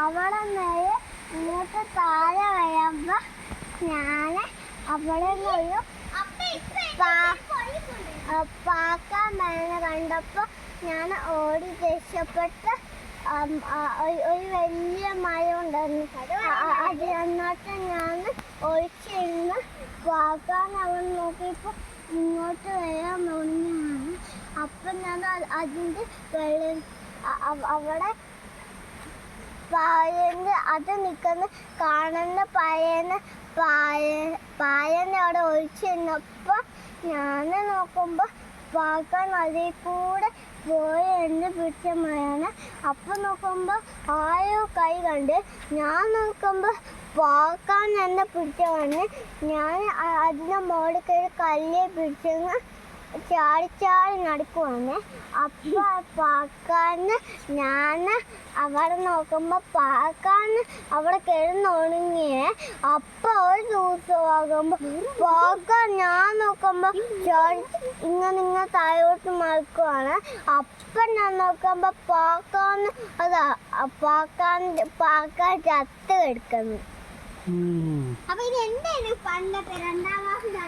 അവളെ നേരെ ഇങ്ങോട്ട് താഴെ വരുമ്പോ ഞാൻ അവളെ ഒരു പാക്കാൻ മഴ കണ്ടപ്പോ ഞാൻ ഓടി രക്ഷപ്പെട്ട് ഒരു വലിയ മഴ ഉണ്ടായിരുന്നു. അത് എന്നിട്ട് ഞാൻ ഒഴിച്ചിരുന്ന് പാക്കാൻ അവൻ നോക്കിയപ്പോ ഇങ്ങോട്ട് വരാൻ ഒന്നാണ്. അപ്പം ഞാൻ അതിൻ്റെ വെള്ളം അവിടെ പായന് അത് നിൽക്കുന്ന കാണുന്ന പായനെ അവിടെ ഒഴിച്ചിരുന്നപ്പോൾ ഞാൻ നോക്കുമ്പോൾ പാക്കാൻ അതിൽ കൂടെ പോയി എന്നെ പിടിച്ച മഴയാണ്. അപ്പം നോക്കുമ്പോൾ ആരോ കൈ കണ്ട് ഞാൻ നോക്കുമ്പോൾ പാക്കാൻ എന്നെ പിടിച്ചതാണ്. ഞാൻ അതിൻ്റെ മുകളിൽ കയറി കല്ലിൽ പിടിച്ചെന്ന് ചാടി നടക്കുവാണ്. അപ്പോൾ പാക്കാന് ഞാൻ അവിടെ നോക്കുമ്പോൾ പാക്കാന് അവിടെ കിടന്നുണങ്ങിയേ. അപ്പോൾ ഒരു ദിവസമാകുമ്പോൾ പാക്കാൻ ഞാൻ നോക്കുമ്പോൾ ഇങ്ങനെ താഴോട്ട് മറക്കുവാണ്. അപ്പം ഞാൻ നോക്കുമ്പോൾ പാക്കാൻ ചത്ത് കിടക്കുന്നു. അപ്പൊ ഇത് എന്തായാലും പണ്ടത്തെ 2ാം ക്ലാസ്